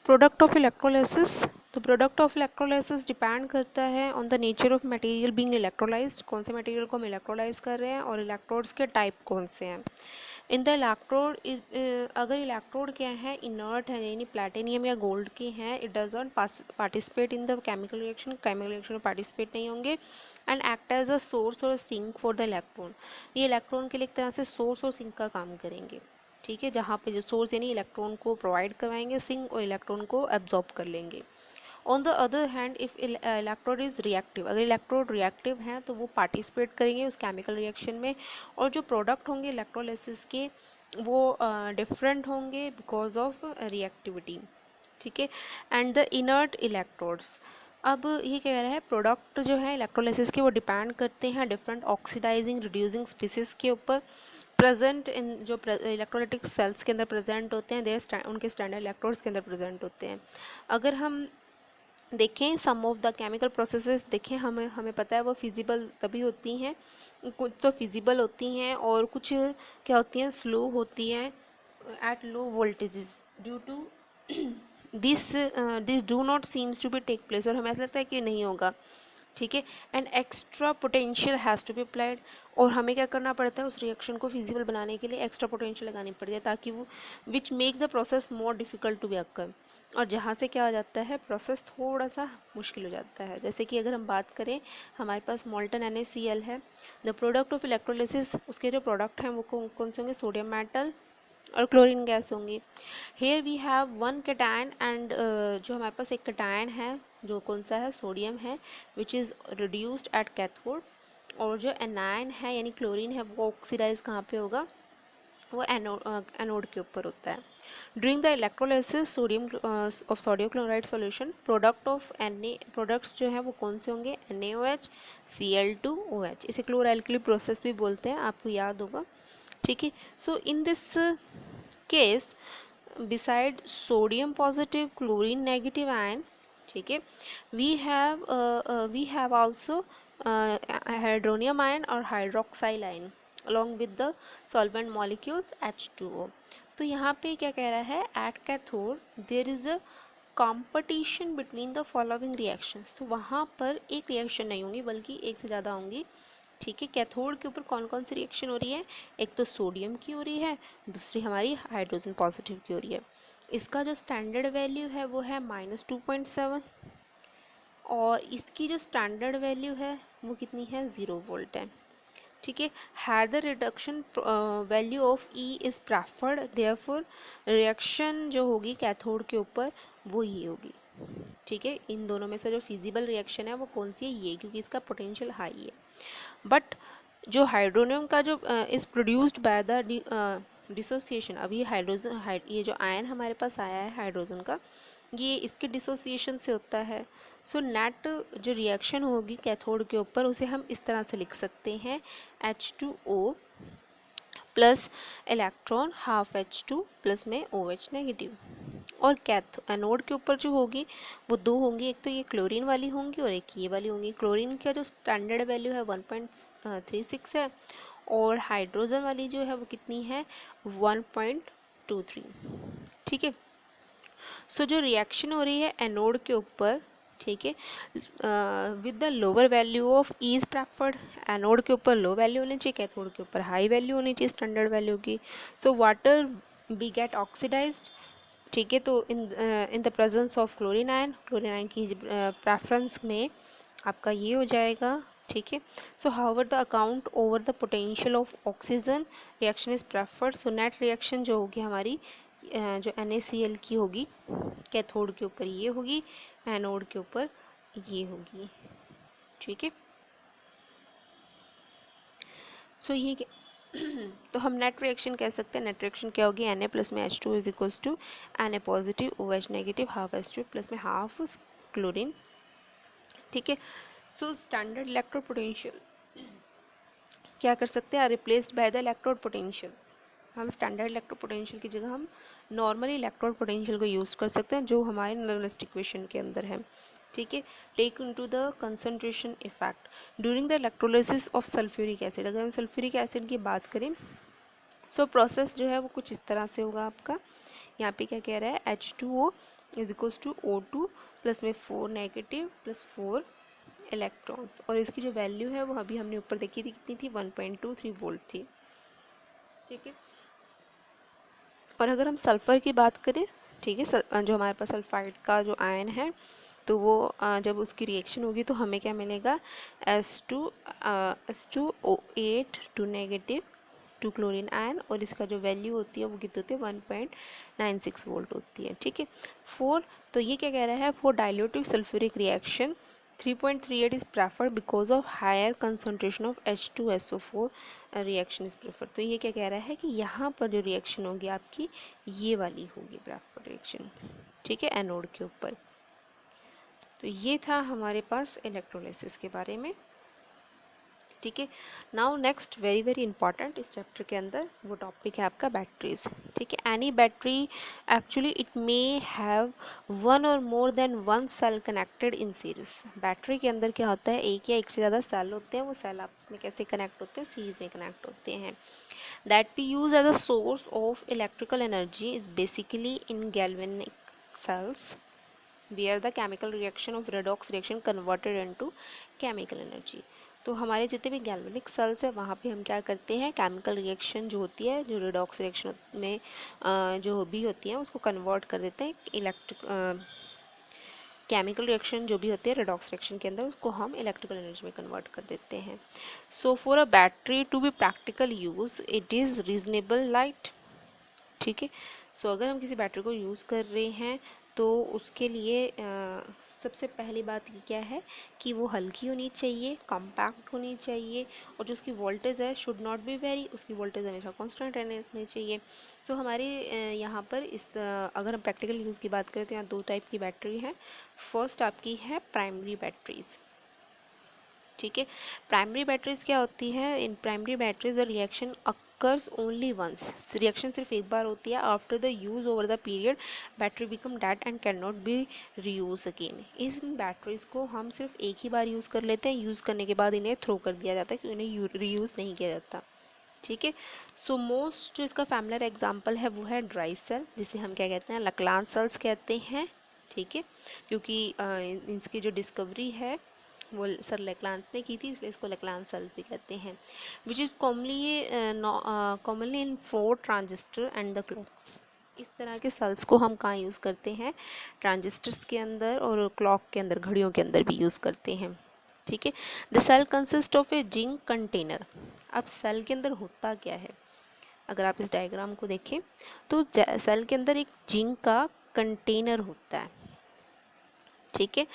Product of electrolysis, तो product of electrolysis depend करता है on the nature of material being electrolysed, कौन से मटेरियल को हम इलेक्ट्रोलाइज कर रहे हैं और इलेक्ट्रोड्स के टाइप कौन से हैं। इन द इलेक्ट्रोड, अगर इलेक्ट्रोड क्या है, इनर्ट है यानी प्लैटिनियम या गोल्ड के हैं, it does not participate in the chemical reaction में पार्टिसिपेट नहीं होंगे, and act as a source और सिंक फॉर द इलेक्ट्रॉन, ये इलेक्ट्रॉन के लिए एक तरह से सोर्स और सिंक का काम करेंगे। ठीक है, जहाँ पे जो सोर्स यानी इलेक्ट्रॉन को प्रोवाइड करवाएंगे, सिंक और इलेक्ट्रॉन को एब्जॉर्ब कर लेंगे। On the other hand if electrode is reactive, अगर इलेक्ट्रोड रिएक्टिव हैं तो वो पार्टिसिपेट करेंगे उस केमिकल रिएक्शन में, और जो प्रोडक्ट होंगे इलेक्ट्रोलाइसिस के वो डिफरेंट होंगे बिकॉज ऑफ रिएक्टिविटी। ठीक है, एंड द इनर्ट इलेक्ट्रोड्स, अब ये कह रहा है प्रोडक्ट जो है इलेक्ट्रोलाइसिस के वो डिपेंड करते हैं डिफरेंट ऑक्सीडाइजिंग रिड्यूसिंग स्पीसीज के ऊपर, प्रेजेंट इन जो इलेक्ट्रोलाइटिक सेल्स के अंदर प्रेजेंट होते हैं, देयर उनके स्टैंडर्ड इलेक्ट्रोड्स के अंदर प्रेजेंट होते हैं। अगर हम देखें सम ऑफ द केमिकल प्रोसेसेस देखें, हमें पता है वो फिजिबल तभी होती हैं, कुछ तो फिजिबल होती हैं और कुछ क्या होती हैं, स्लो होती हैं at low voltages due to this do not seems to be take place, और हमें ऐसा लगता है कि नहीं होगा। ठीक है, and extra potential has to be applied, और हमें क्या करना पड़ता है उस रिएक्शन को फिजिबल बनाने के लिए एक्स्ट्रा पोटेंशियल लगानी पड़ती है ताकि वो which make the process more difficult to be occur, और जहाँ से क्या हो जाता है प्रोसेस थोड़ा सा मुश्किल हो जाता है। जैसे कि अगर हम बात करें, हमारे पास मोल्टन NaCl है, द प्रोडक्ट ऑफ इलेक्ट्रोलिसिस, उसके जो प्रोडक्ट हैं वो कौन से होंगे, सोडियम मेटल और क्लोरीन गैस होंगी। Here we have one cation and, जो हमारे पास एक कैटायन है जो कौन सा है, सोडियम है, which is reduced at cathode, और जो एनायन है यानी क्लोरीन है वो ऑक्सीडाइज कहाँ पे होगा, वो एनोड के ऊपर होता है। During the electrolysis sodium of sodium chloride solution, product of products जो हैं वो कौन से होंगे, NaOH Cl2OH, इसे क्लोरएल्कली प्रोसेस भी बोलते हैं, आपको याद होगा। ठीक है, so in this case beside sodium positive chlorine negative ion, ठीक है, we have also hydronium ion और hydroxyl ion along with the solvent molecules H2O। तो यहाँ पे क्या कह रहा है, at cathode there is a competition between the following reactions, तो वहाँ पर एक रिएक्शन नहीं होंगी बल्कि एक से ज़्यादा होंगी। ठीक है, कैथोड के ऊपर कौन कौन सी रिएक्शन हो रही है, एक तो सोडियम की हो रही है, दूसरी हमारी हाइड्रोजन पॉजिटिव की हो रही है। इसका जो स्टैंडर्ड वैल्यू है वो है -2.7, और इसकी जो स्टैंडर्ड वैल्यू है वो कितनी है, 0 वोल्ट है। ठीक है, had the reduction value of E is preferred, therefore reaction जो होगी कैथोड के ऊपर वो ये होगी। ठीक है, इन दोनों में से जो फिजिबल रिएक्शन है वो कौन सी है, ये, क्योंकि इसका पोटेंशियल हाई है। बट जो हाइड्रोनियम का जो is produced by the dissociation, अभी हाइड्रोजन ये जो आयन हमारे पास आया है हाइड्रोजन का, ये इसके डिसोसिएशन से होता है। सो नेट जो रिएक्शन होगी कैथोड के ऊपर उसे हम इस तरह से लिख सकते हैं, H2O plus electron half H2 plus में OH नेगेटिव, और एनोड के ऊपर जो होगी वो दो होंगी, एक तो ये क्लोरीन वाली होंगी और एक ये वाली होंगी। क्लोरीन का जो स्टैंडर्ड वैल्यू है 1.36 है, और हाइड्रोजन वाली जो है वो कितनी है, 1.23। ठीक है, सो जो रिएक्शन हो रही है एनोड के ऊपर, ठीक है, with the lower value of E is preferred, anode के ऊपर लो वैल्यू होनी चाहिए, कैथोड के ऊपर हाई वैल्यू होनी चाहिए स्टैंडर्ड वैल्यू की। So water be get oxidised, ठीक है, तो in the presence of chlorine ion की प्रेफरेंस में आपका ये हो जाएगा। ठीक है, so however the account over the potential of oxygen reaction is preferred, so net reaction जो होगी हमारी जो NaCl की होगी कैथोड के ऊपर ये होगी, एनोड के ऊपर ये होगी। ठीक है, सो ये तो हम नेट रिएक्शन कह सकते हैं, नेट रिएक्शन क्या होगी, Na प्लस में H2 is equals to Na positive OH negative half H2 plus में हाफ क्लोरीन। ठीक है, सो स्टैंडर्ड इलेक्ट्रोड पोटेंशियल क्या कर सकते हैं, replaced by the electrode potential, हम स्टैंडर्ड इलेक्ट्रोड पोटेंशियल की जगह हम नॉर्मली इलेक्ट्रोड पोटेंशियल को यूज़ कर सकते हैं जो हमारे नॉर्मलिस्ट इक्वेशन के अंदर है। ठीक है, take into the concentration effect during the electrolysis of sulphuric acid, अगर हम सल्फ्यूरिक एसिड की बात करें सो प्रोसेस जो है वो कुछ इस तरह से होगा आपका। यहाँ पे क्या कह रहा है, H2O is equals to O2 plus में 4 नेगेटिव प्लस 4 इलेक्ट्रॉन्स, और इसकी जो वैल्यू है वो अभी हमने ऊपर देखी थी, कितनी थी, 1.23 वोल्ट थी। ठीक है, और अगर हम सल्फ़र की बात करें, ठीक है, जो हमारे पास सल्फाइड का जो आयन है, तो वो जब उसकी रिएक्शन होगी तो हमें क्या मिलेगा, H2O8 2 नेगेटिव 2 क्लोरीन आयन, और इसका जो वैल्यू होती है वो कितनी होती है, 1.96 वोल्ट होती है। ठीक है, 4, तो ये क्या कह रहा है, for dilutive sulphuric reaction 3.38 is preferred because of higher concentration of H2SO4 reaction is preferred. तो ये क्या कह रहा है कि यहाँ पर जो रिएक्शन होगी आपकी ये वाली होगी प्रेफर्ड रिएक्शन। ठीक है, एनोड के ऊपर। तो ये था हमारे पास इलेक्ट्रोलिसिस के बारे में। ठीक है, now next very very important इस चैप्टर के अंदर वो टॉपिक है आपका बैटरीज। ठीक है, any battery actually it may have one और more than one cell connected in series. Battery के अंदर क्या होता है, एक या एक से ज़्यादा सेल होते हैं, वो सेल आपस में कैसे कनेक्ट होते हैं, सीरीज में कनेक्ट होते हैं। That we use as a source of electrical energy is basically in galvanic cells where the chemical reaction of redox reaction converted into chemical energy। तो हमारे जितने भी गैल्वेनिक सेल्स है वहाँ पे हम क्या करते हैं, केमिकल रिएक्शन जो होती है, जो रिडॉक्स रिएक्शन में जो भी होती है उसको कन्वर्ट कर देते हैं इलेक्ट्रिक केमिकल रिएक्शन जो भी होती है रिडॉक्स रिएक्शन के अंदर, उसको हम इलेक्ट्रिकल एनर्जी में कन्वर्ट कर देते हैं। So for a battery to be practical use it is reasonable light. ठीक है, सो अगर हम किसी बैटरी को यूज़ कर रहे हैं तो उसके लिए सबसे पहली बात ये क्या है कि वो हल्की होनी चाहिए, कॉम्पैक्ट होनी चाहिए, और जो उसकी वोल्टेज है शुड नॉट बी वेरी, उसकी वोल्टेज हमेशा कांस्टेंट रहनी चाहिए। सो हमारे यहाँ पर अगर हम प्रैक्टिकल यूज़ की बात करें तो यहाँ दो टाइप की बैटरी है। फर्स्ट आपकी है प्राइमरी बैटरीज। ठीक है, प्राइमरी बैटरीज क्या होती है, in primary batteries the reaction occurs only once, reaction सिर्फ एक बार होती है। After the use over the period battery become dead and can not be reuse again. इन बैटरीज को हम सिर्फ एक ही बार यूज़ कर लेते हैं, यूज़ करने के बाद इन्हें थ्रो कर दिया जाता है, क्योंकि इन्हें रीयूज़ नहीं किया जाता। ठीक है, सो मोस्ट जो इसका फैमिलियर एग्जाम्पल है वो है ड्राई सेल, जिसे हम क्या कहते हैं, लक्लान सेल्स कहते हैं। ठीक है, क्योंकि इसकी जो डिस्कवरी है वो सर लेक्लांस ने की थी, इसलिए इसको लेक्लान सेल्स भी कहते हैं। Which is commonly in 4 transistor and the clock. इस तरह के सेल्स को हम कहाँ यूज़ करते हैं, ट्रांजिस्टर्स के अंदर और क्लॉक के अंदर, घड़ियों के अंदर भी यूज़ करते हैं। ठीक है, the cell consist of a zinc container. अब सेल के अंदर होता क्या है, अगर आप इस डायग्राम को देखें तो सेल के अंदर एक जिंक का कंटेनर होता है। ठीक है,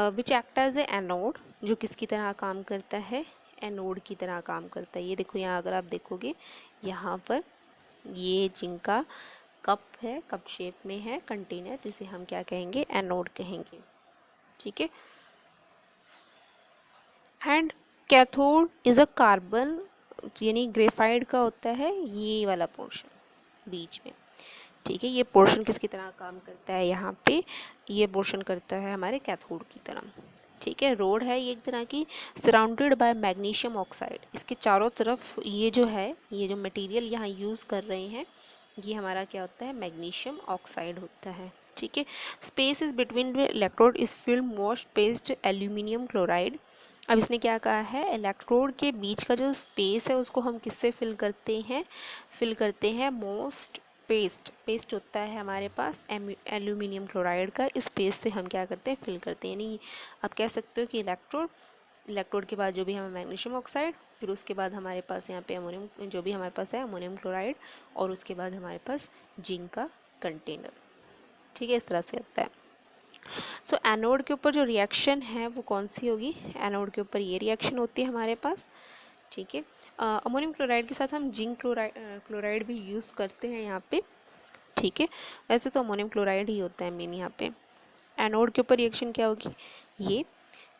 which act as a anode, जो किसकी तरह काम करता है, एनोड की तरह काम करता है। ये देखो यहाँ अगर आप देखोगे यहाँ पर ये जिंक का कप है, कप शेप में है कंटेनर, जिसे हम क्या कहेंगे, एनोड कहेंगे। ठीक है, and cathode is a carbon, यानी ग्रेफाइट का होता है ये वाला पोर्शन बीच में। ठीक है, ये पोर्शन किसकी तरह काम करता है, यहाँ पे ये पोर्शन करता है हमारे कैथोड की तरह। ठीक है, रोड है ये एक तरह की, सराउंडेड बाय मैग्नीशियम ऑक्साइड। इसके चारों तरफ ये जो है, ये जो मटेरियल यहाँ यूज़ कर रहे हैं, ये हमारा क्या होता है, मैग्नीशियम ऑक्साइड होता है। ठीक है, space is between electrode is film wash paste aluminium chloride. अब इसने क्या कहा है, इलेक्ट्रोड के बीच का जो स्पेस है उसको हम किससे फिल करते हैं मोस्ट पेस्ट होता है हमारे पास एल्यूमिनियम क्लोराइड का, इस पेस्ट से हम क्या करते हैं, फिल करते हैं। यानी आप कह सकते हो कि इलेक्ट्रोड के बाद जो भी हमें मैग्नीशियम ऑक्साइड, फिर उसके बाद हमारे पास यहाँ पे अमोनियम, जो भी हमारे पास है अमोनियम क्लोराइड, और उसके बाद हमारे पास जिंक का कंटेनर। ठीक है, इस तरह से होता है। सो एनोड के ऊपर जो रिएक्शन है वो कौन सी होगी, एनोड के ऊपर ये रिएक्शन होती है हमारे पास। ठीक है, अमोनियम क्लोराइड के साथ हम जिंक क्लोराइड भी यूज़ करते हैं यहाँ पे। ठीक है, वैसे तो अमोनियम क्लोराइड ही होता है मेन यहाँ पे। एनोड के ऊपर रिएक्शन क्या होगी, ये,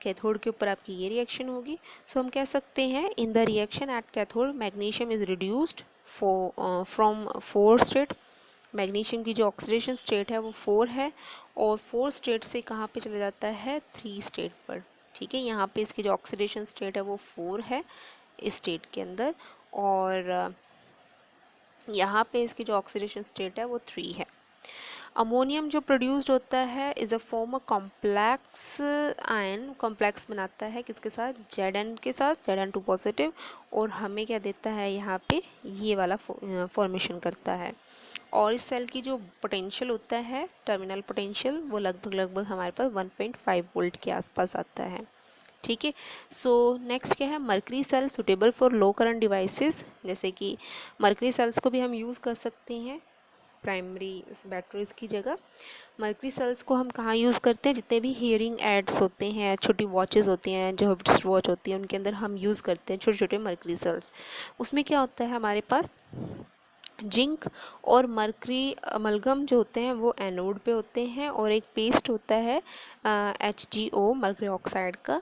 कैथोड के ऊपर आपकी ये रिएक्शन होगी। सो हम कह सकते हैं in the reaction at cathode magnesium is reduced from 4 state. Magnesium की जो ऑक्सीडेशन स्टेट है वो 4 है, और 4 स्टेट से कहाँ पे चला जाता है, 3 स्टेट पर। ठीक है, यहाँ पे इसकी जो ऑक्सीडेशन स्टेट है वो 4 है इस स्टेट के अंदर, और यहाँ पे इसकी जो ऑक्सीडेशन स्टेट है वो 3 है। अमोनियम जो प्रोड्यूस्ड होता है is a form a complex ion, complex बनाता है किसके साथ, Zn के साथ, Zn2 पॉजिटिव, और हमें क्या देता है यहाँ पे ये वाला फॉर्मेशन करता है। और इस सेल की जो पोटेंशियल होता है, टर्मिनल पोटेंशियल, वो लगभग लगभग हमारे पास 1.5 वोल्ट के आसपास आता है। ठीक है। सो नेक्स्ट क्या है, mercury cell suitable for low current devices, जैसे कि मर्करी सेल्स को भी हम यूज़ कर सकते हैं प्राइमरी बैटरीज की जगह। मर्करी सेल्स को हम कहाँ यूज़ करते हैं, जितने भी हियरिंग एड्स होते हैं, छोटी वॉचेस होती हैं, जो रिस्ट वॉच होती है, उनके अंदर हम यूज़ करते हैं छोटे छोटे मर्करी सेल्स। उसमें क्या होता है हमारे पास, जिंक और मर्करी अमलगम जो होते हैं वो एनोड पे होते हैं, और एक पेस्ट होता है HgO मर्करी ऑक्साइड का,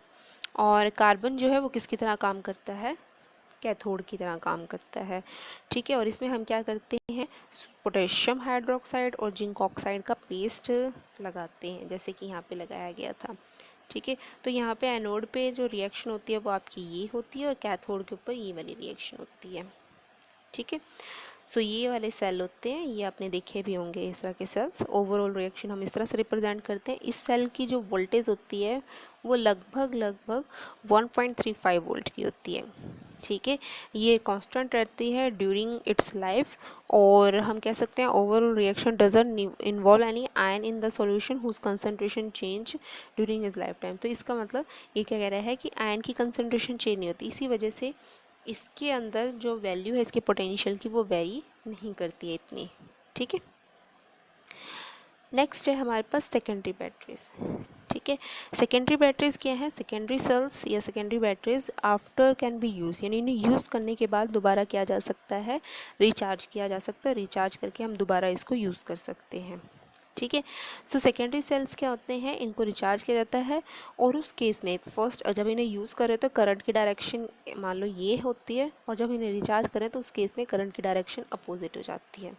और कार्बन जो है वो किसकी तरह काम करता है, कैथोड की तरह काम करता है। ठीक है। और इसमें हम क्या करते हैं, पोटेशियम हाइड्रोक्साइड और जिंक ऑक्साइड का पेस्ट लगाते हैं, जैसे कि यहाँ पे लगाया गया था। ठीक है। तो यहाँ पे एनोड पे जो रिएक्शन होती है वो आपकी ये होती है, और कैथोड के ऊपर ये वाली रिएक्शन होती है। ठीक है। सो ये वाले सेल होते हैं, ये आपने देखे भी होंगे इस तरह के सेल्स। ओवरऑल रिएक्शन हम इस तरह से रिप्रेजेंट करते हैं। इस सेल की जो वोल्टेज होती है वो लगभग लगभग 1.35 वोल्ट की होती है। ठीक है। ये कांस्टेंट रहती है ड्यूरिंग इट्स लाइफ, और हम कह सकते हैं overall reaction doesn't involve any ion in the solution whose concentration change during is life time. तो इसका मतलब ये क्या कह रहा है कि आयन की कंसंट्रेशन चेंज नहीं होती, इसी वजह से इसके अंदर जो वैल्यू है इसके पोटेंशियल की वो वेरी नहीं करती है इतनी। ठीक है। नेक्स्ट है हमारे पास सेकेंडरी बैटरीज। ठीक है। सेकेंडरी बैटरीज क्या है, सेकेंडरी सेल्स या secondary batteries after can be use, यानी इन्हें यूज़ करने के बाद दोबारा किया जा सकता है, रिचार्ज किया जा सकता है, रिचार्ज करके हम दोबारा इसको यूज़ कर सकते हैं। ठीक है। सो सेकेंडरी सेल्स क्या होते हैं, इनको रिचार्ज किया जाता है, और उस केस में फर्स्ट जब इन्हें यूज़ करें तो करंट की डायरेक्शन मान लो ये होती है, और जब इन्हें रिचार्ज करें तो उस केस में करंट की डायरेक्शन अपोजिट हो जाती है।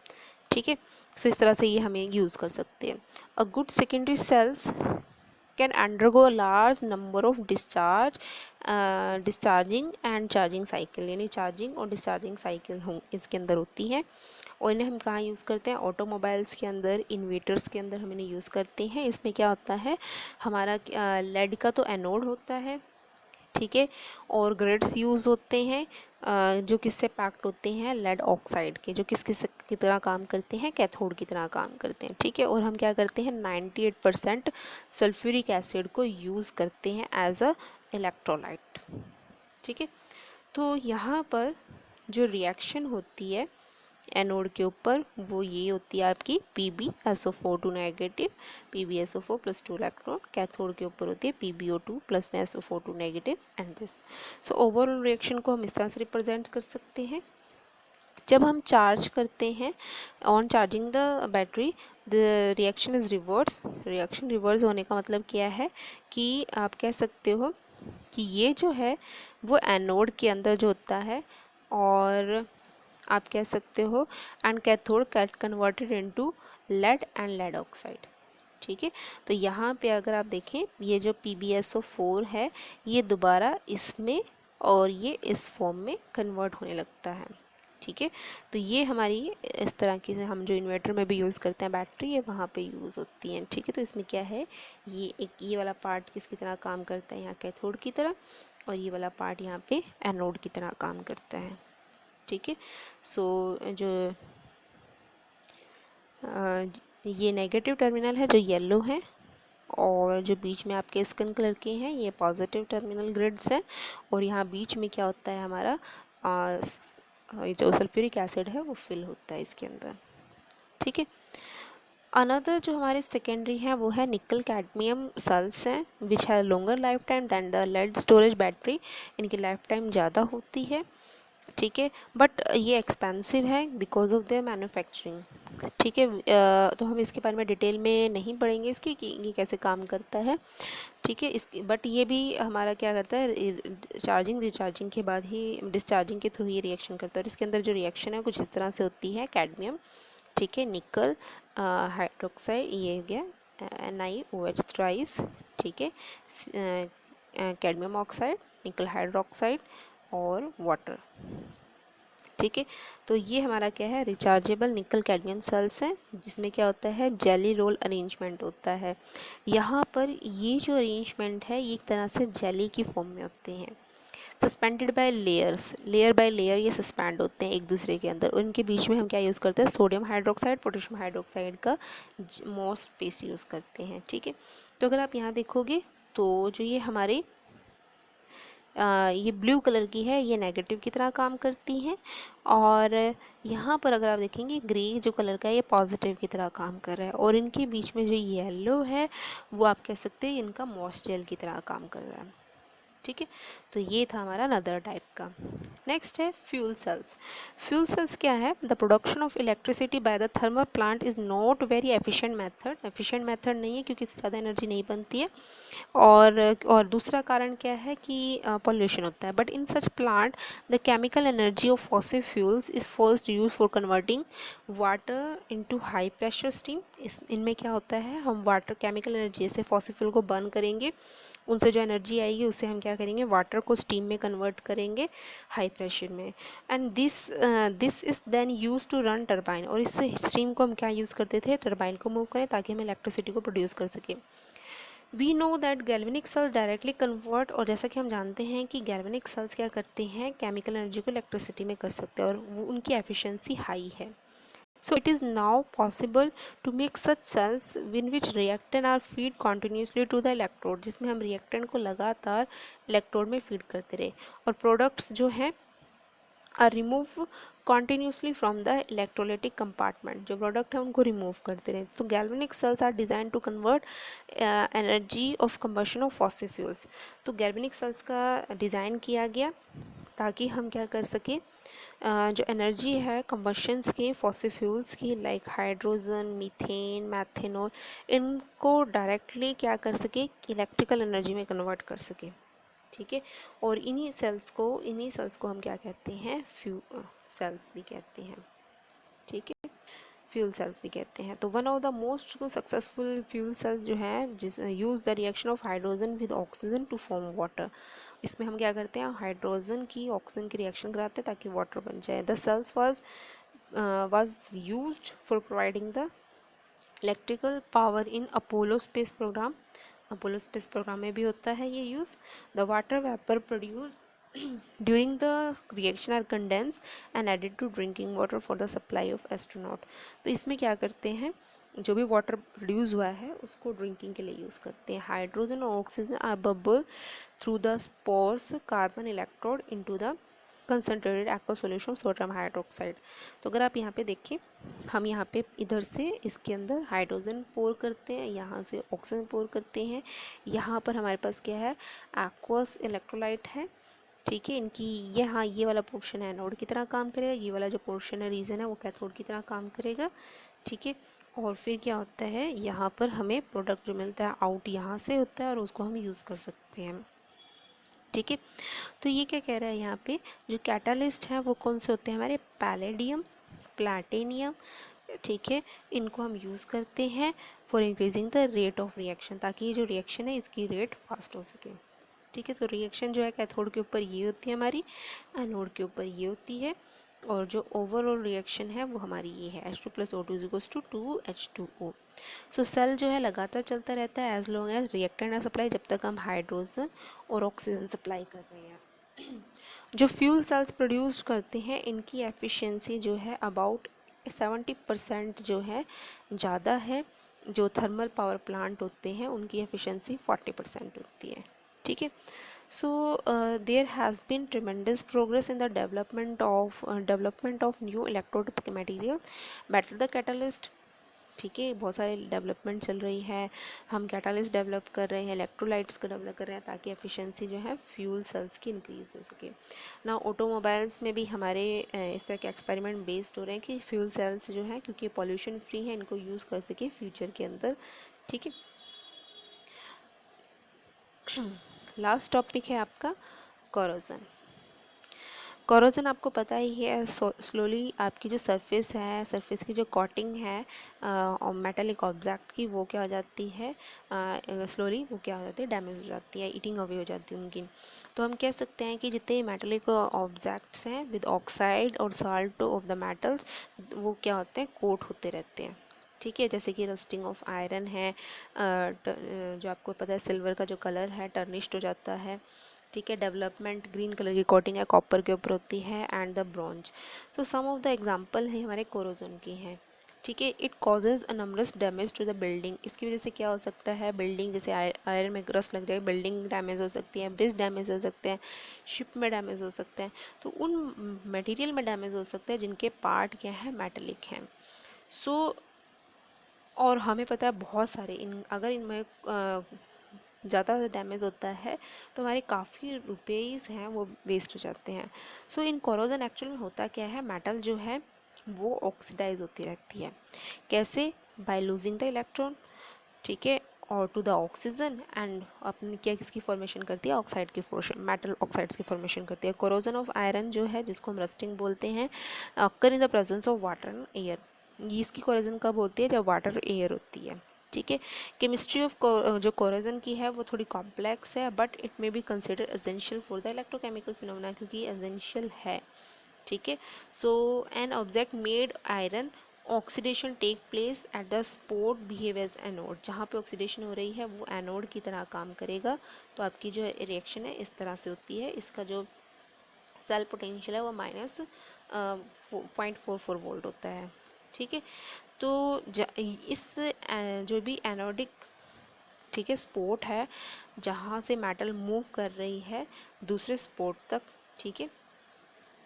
ठीक है। सो इस तरह से ये हमें यूज़ कर सकते हैं। A good secondary cells can undergo large number of discharging and charging cycle, यानी चार्जिंग और डिस्चार्जिंग साइकिल इसके अंदर होती है। और इन्हें हम कहाँ यूज़ करते हैं, ऑटोमोबाइल्स के अंदर, इन्वर्टर्स के अंदर हम इन्हें यूज़ करते हैं। इसमें क्या होता है, हमारा लेड का तो एनोड होता है, ठीक है, और ग्रिड्स यूज़ होते हैं जो किससे पैक्ड होते हैं, लेड ऑक्साइड के, जो किस की तरह काम करते हैं, कैथोड की तरह काम करते हैं। ठीक है। और हम क्या करते हैं, 98% सल्फ्यूरिक एसिड को यूज़ करते हैं एज अ इलेक्ट्रोलाइट। ठीक है। तो यहाँ पर जो रिएक्शन होती है एनोड के ऊपर वो ये होती है आपकी PbSO4 negative, PbSO4 plus 2 electron. Cathode के ऊपर होती है PbO2 प्लस में SO4 negative and this. So overall reaction को हम इस तरह से रिप्रेजेंट कर सकते हैं। जब हम चार्ज करते हैं, on charging the battery the reaction is reverse. Reaction reverse होने का मतलब क्या है कि आप कह सकते हो कि ये जो है वो एनोड के अंदर जो होता है, और आप कह सकते हो and cathode get converted into lead and lead oxide. ठीक है। तो यहाँ पे अगर आप देखें, ये जो PbSO4 है ये दोबारा इसमें और ये इस फॉर्म में कन्वर्ट होने लगता है। ठीक है। तो ये हमारी इस तरह की हम जो इन्वर्टर में भी यूज़ करते हैं बैटरी, ये वहाँ पे यूज़ होती हैं। ठीक है। तो इसमें क्या है, ये वाला पार्ट किसकी तरह काम करता है, यहाँ कैथोड की तरह, और ये वाला पार्ट यहाँ पे एनोड की तरह काम करता है। ठीक है। सो जो ये नेगेटिव टर्मिनल है जो येलो है, और जो बीच में आपके स्किन कलर के हैं ये पॉजिटिव टर्मिनल ग्रिड्स हैं, और यहाँ बीच में क्या होता है हमारा जो सल्फ्यूरिक एसिड है वो फिल होता है इसके अंदर। ठीक है। अनदर जो हमारे सेकेंडरी हैं वो है निकल कैडमियम सेल्स हैं विच है longer life time than the lead storage battery. इनकी लाइफ टाइम ज़्यादा होती है। ठीक है। बट ये एक्सपेंसिव है बिकॉज ऑफ द मैन्युफैक्चरिंग। ठीक है। तो हम इसके बारे में डिटेल में नहीं पढ़ेंगे इसकी कि ये कैसे काम करता है। ठीक है। इस बट ये भी हमारा क्या करता है, चार्जिंग रिचार्जिंग के बाद ही, डिस्चार्जिंग के थ्रू ये रिएक्शन करता है। और इसके अंदर जो रिएक्शन है कुछ इस तरह से होती है, कैडमियम, ठीक है, निकल हाइड्रोक्साइड, ये हो गया NiOH थ्राइस, ठीक है, कैडमियम ऑक्साइड, निकल हाइड्रोक्साइड और वाटर। ठीक है। तो ये हमारा क्या है, रिचार्जेबल निकल कैडमियम सेल्स हैं, जिसमें क्या होता है, जेली रोल अरेंजमेंट होता है। यहाँ पर ये जो अरेंजमेंट है ये एक तरह से जेली की फॉर्म में होते हैं। Suspended by layers, layer by layer ये सस्पेंड होते हैं एक दूसरे के अंदर, और इनके बीच में हम क्या यूज़ करते हैं, सोडियम हाइड्रोक्साइड पोटेशियम हाइड्रोक्साइड का मॉस्ट पेस्ट यूज़ करते हैं। ठीक है। तो अगर आप यहाँ देखोगे तो जो ये हमारे ये ब्लू कलर की है ये नेगेटिव की तरह काम करती हैं, और यहाँ पर अगर आप देखेंगे ग्रे जो कलर का है ये पॉजिटिव की तरह काम कर रहा है, और इनके बीच में जो येलो है वो आप कह सकते हैं इनका मॉस्ट जेल की तरह काम कर रहा है। ठीक है। तो ये था हमारा अनदर टाइप का। नेक्स्ट है फ्यूल सेल्स। फ्यूल सेल्स क्या है, the production of electricity by the thermal plant is not very efficient method, efficient method नहीं है क्योंकि इससे ज़्यादा एनर्जी नहीं बनती है, और दूसरा कारण क्या है कि पॉल्यूशन होता है। But in such plant the chemical energy of fossil fuels is first use for converting water into high pressure steam. इनमें क्या होता है, हम वाटर केमिकल एनर्जी से फॉसिल फ्यूल को बर्न करेंगे, उनसे जो एनर्जी आएगी उससे हम क्या करेंगे, वाटर को स्टीम में कन्वर्ट करेंगे हाई प्रेशर में, and this is then use to run turbine, और इस स्टीम को हम क्या यूज़ करते थे, टरबाइन को मूव करें ताकि हम इलेक्ट्रिसिटी को प्रोड्यूस कर सकें। We know that galvanic cells directly convert, और जैसा कि हम जानते हैं कि गैल्वेनिक सेल्स क्या करते हैं, केमिकल एनर्जी को इलेक्ट्रिसिटी में कर सकते हैं, और वो उनकी एफिशिएंसी हाई है। So it is now possible to make such cells in which reactant are feed continuously to the electrode, जिसमें हम reactant को लगातार इलेक्ट्रोड में फीड करते रहे, और प्रोडक्ट्स जो हैं are remove continuously from the electrolytic compartment, जो प्रोडक्ट है उनको रिमूव करते रहे। तो galvanic cells are design to convert energy of combustion of fossil fuels. तो गैल्वेनिक सेल्स का डिज़ाइन किया गया ताकि हम क्या कर सकें, जो एनर्जी है कंबशंस के फॉसिल फ्यूल्स की, लाइक हाइड्रोजन, मीथेन, मैथेनॉल, इनको डायरेक्टली क्या कर सके, इलेक्ट्रिकल एनर्जी में कन्वर्ट कर सके। ठीक है। और इन्हीं सेल्स को हम क्या कहते हैं, फ्यूल सेल्स भी कहते हैं। ठीक है, फ्यूल सेल्स भी कहते हैं। तो one of the most successful fuel cells जो है, जिस use the reaction of hydrogen with oxygen to form water. इसमें हम क्या करते हैं, हाइड्रोजन की ऑक्सीजन की रिएक्शन कराते हैं ताकि वाटर बन जाए। The cells was used for providing the electrical power in Apollo space program. Apollo space program में भी होता है ये use. The water vapour produce during the reaction are condense and added to drinking water for the supply of astronaut. तो इसमें क्या करते हैं, जो भी वाटर प्रोड्यूस हुआ है उसको ड्रिंकिंग के लिए यूज़ करते हैं। हाइड्रोजन और oxygen are bubble through the porous carbon electrode into the concentrated aqua solution sodium hydroxide. तो अगर आप यहाँ पे देखें, हम यहाँ पे इधर से इसके अंदर हाइड्रोजन पोर करते हैं, यहाँ से ऑक्सीजन पोर करते हैं, यहाँ पर हमारे पास क्या है, एक्वस इलेक्ट्रोलाइट है। ठीक है, इनकी हाँ ये वाला पोर्शन है एनोड की तरह काम करेगा, ये वाला जो पोर्शन है रीजन है वो कैथोड की तरह काम करेगा। ठीक है। और फिर क्या होता है, यहाँ पर हमें प्रोडक्ट जो मिलता है आउट यहाँ से होता है और उसको हम यूज़ कर सकते हैं। ठीक है। तो ये क्या कह रहा है यहाँ पे, जो कैटालिस्ट हैं वो कौन से होते हैं हमारे, पैलेडियम, प्लैटिनियम। ठीक है, इनको हम यूज़ करते हैं for increasing the rate of reaction, ताकि ये जो रिएक्शन है इसकी रेट फास्ट हो सके। ठीक है। तो रिएक्शन जो है कैथोड के ऊपर ये होती है हमारी, एनोड के ऊपर ये होती है, और जो ओवरऑल रिएक्शन है वो हमारी ये है, H2 + O2 = 2H2O। सो सेल जो है लगातार चलता रहता है एज लॉन्ग एज रिएक्टेंट ना सप्लाई, जब तक हम हाइड्रोजन और ऑक्सीजन सप्लाई कर रहे हैं। जो फ्यूल सेल्स प्रोड्यूस करते हैं इनकी एफिशिएंसी जो है अबाउट 70% जो है ज़्यादा है। जो थर्मल पावर प्लांट होते हैं उनकी एफिशिएंसी 40% होती है। ठीक है। So there has been tremendous progress in the development of new electrode material, better the catalyst। ठीक है, बहुत सारे डेवलपमेंट चल रही है, हम कैटालिस्ट डेवलप कर रहे हैं, इलेक्ट्रोलाइट्स को डेवलप कर रहे हैं ताकि एफिशिएंसी जो है फ्यूल सेल्स की इंक्रीज हो सके ना। ऑटोमोबाइल्स में भी हमारे इस तरह के एक्सपेरिमेंट बेस्ड हो रहे हैं कि फ्यूल सेल्स जो है, क्योंकि पॉल्यूशन फ्री है, इनको यूज़ कर सके फ्यूचर के अंदर। ठीक है। लास्ट टॉपिक है आपका कोरोजन। कोरोजन आपको पता ही है, स्लोली आपकी जो सरफेस है, सरफेस की जो कोटिंग है मेटालिक ऑब्जेक्ट की, वो क्या हो जाती है, स्लोली वो क्या हो जाती है, डैमेज हो जाती है, ईटिंग अवे हो जाती है उनकी। तो हम कह सकते हैं कि जितने मेटालिक ऑब्जेक्ट्स हैं विद ऑक्साइड और साल्ट ऑफ द मेटल्स, वो क्या होते हैं, कोट होते रहते हैं। ठीक है, जैसे कि रस्टिंग ऑफ आयरन है, जो आपको पता है सिल्वर का जो कलर है टर्निश्ड हो जाता है। ठीक है, डेवलपमेंट ग्रीन कलर की कोटिंग है कॉपर के ऊपर होती है, एंड द ब्रॉन्ज। तो सम ऑफ द एग्जांपल है हमारे कोरोजन की हैं। ठीक है, it causes a numerous damage to the building. इसकी वजह से क्या हो सकता है, बिल्डिंग जैसे आयरन में रस्ट लग जाए, बिल्डिंग डैमेज हो सकती है, ब्रिज डैमेज हो सकते हैं, शिप में डैमेज हो सकते हैं। तो उन मटेरियल में डैमेज हो सकता है जिनके पार्ट क्या है, मेटेलिक हैं। सो और हमें पता है बहुत सारे अगर इनमें ज़्यादा डैमेज होता है तो हमारे काफ़ी रुपीज़ हैं वो वेस्ट हो जाते हैं। सो इन कोरोजन एक्चुअल में होता क्या है, मेटल जो है वो ऑक्सीडाइज होती रहती है। कैसे, बाय लूजिंग द इलेक्ट्रॉन। ठीक है, और टू द ऑक्सीजन, एंड अपनी क्या किसकी फॉर्मेशन करती है, ऑक्साइड की फॉर्मेशन, मेटल ऑक्साइड्स की फॉर्मेशन करती है। कोरोजन ऑफ आयरन जो है, जिसको हम रस्टिंग बोलते हैं, occur in the presence of water and air. ये इसकी कोरोजन कब होती है, जब वाटर एयर होती है। ठीक है, केमिस्ट्री ऑफ जो कोरोजन की है वो थोड़ी कॉम्प्लेक्स है, but it may be consider essential for the electrochemical phenomena, क्योंकि एसेंशियल है। ठीक है, so an object made iron, oxidation take place at the spot behave as anode. जहाँ पे ऑक्सीडेशन हो रही है वो एनोड की तरह काम करेगा। तो आपकी जो रिएक्शन है इस तरह से होती है। इसका जो सेल पोटेंशियल है वो -0.44 वोल्ट होता है। ठीक है, तो इस जो भी एनोडिक, ठीक है, स्पोर्ट है, जहाँ से मेटल मूव कर रही है दूसरे स्पोर्ट तक। ठीक है,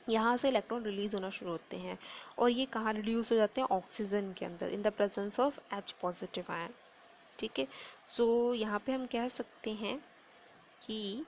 यहाँ से इलेक्ट्रॉन रिलीज होना शुरू होते हैं, और ये कहाँ रिड्यूस हो जाते हैं, ऑक्सीजन के अंदर, इन the presence of H positive ion. ठीक है, सो यहाँ पे हम कह सकते हैं कि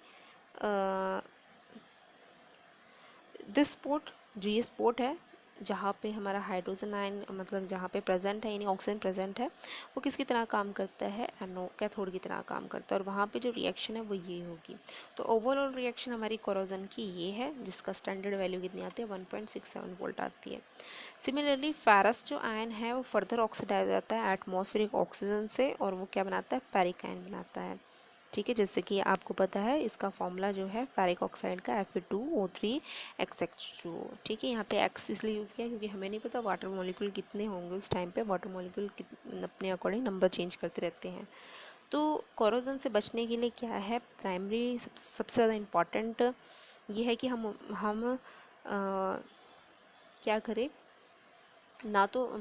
दिस स्पोर्ट, जो ये स्पोर्ट है जहाँ पे हमारा हाइड्रोजन आयन, मतलब जहाँ पे प्रेजेंट है, यानी ऑक्सीजन प्रेजेंट है, वो किसकी तरह काम करता है, कैथोड की तरह काम करता है, और वहाँ पे जो रिएक्शन है वो ये होगी। तो ओवरऑल रिएक्शन हमारी कोरोजन की ये है, जिसका स्टैंडर्ड वैल्यू कितनी आती है, 1.67 वोल्ट आती है। सिमिलरली फेरस जो आयन है वो फर्दर ऑक्सीडाइज हो जाता है एटमॉस्फेरिक ऑक्सीजन से, और वो क्या बनाता है, फेरिक आयन बनाता है। ठीक है, जैसे कि आपको पता है इसका फॉर्मूला जो है फेरिक ऑक्साइड का Fe2O3XH2O। ठीक है, यहाँ पे X इसलिए यूज़ किया क्योंकि हमें नहीं पता वाटर मॉलिक्यूल कितने होंगे उस टाइम पे। वाटर मॉलिक्यूल अपने अकॉर्डिंग नंबर चेंज करते रहते हैं। तो कोरोजन से बचने के लिए क्या है, प्राइमरी सबसे ज़्यादा इम्पॉर्टेंट ये है कि हम क्या करें ना। तो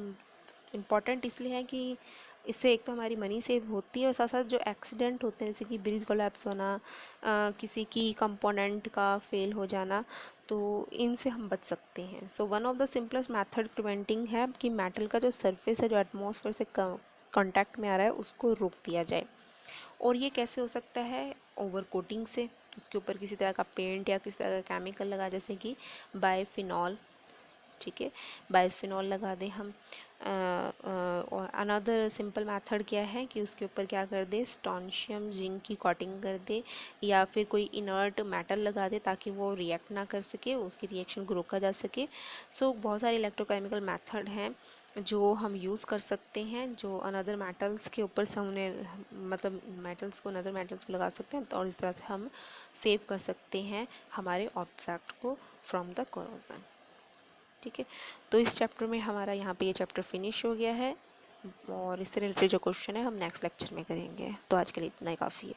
इम्पॉर्टेंट इसलिए है कि इससे एक तो हमारी मनी सेव होती है, और साथ साथ जो एक्सीडेंट होते हैं जैसे कि ब्रिज कोलैप्स होना, किसी की कंपोनेंट का फेल हो जाना, तो इनसे हम बच सकते हैं। So one of the simplest method preventing है कि मेटल का जो सरफेस है, जो एटमॉस्फेयर से कांटेक्ट में आ रहा है, उसको रोक दिया जाए। और ये कैसे हो सकता है, ओवर कोटिंग से, उसके ऊपर किसी तरह का पेंट या किसी तरह का केमिकल लगा, जैसे कि बायफिनॉल। ठीक है, बाइसफिनॉल लगा दें हम। और अनदर सिंपल मेथड क्या है कि उसके ऊपर क्या कर दे, स्टोनशियम जिंक की कोटिंग कर दे, या फिर कोई इनर्ट मेटल लगा दे ताकि वो रिएक्ट ना कर सके, उसकी रिएक्शन को रोका जा सके। सो बहुत सारे इलेक्ट्रोकेमिकल मेथड हैं जो हम यूज़ कर सकते हैं, जो अनदर मेटल्स के ऊपर से उन्हें, मतलब मेटल्स को अनदर मेटल्स को लगा सकते हैं, और इस तरह से हम सेव कर सकते हैं हमारे ऑब्जेक्ट को फ्रॉम द कोरोजन। ठीक है, तो इस चैप्टर में हमारा यहाँ पे ये चैप्टर फिनिश हो गया है, और इससे रिलेटेड जो क्वेश्चन है हम नेक्स्ट लेक्चर में करेंगे। तो आज के लिए इतना ही काफ़ी है।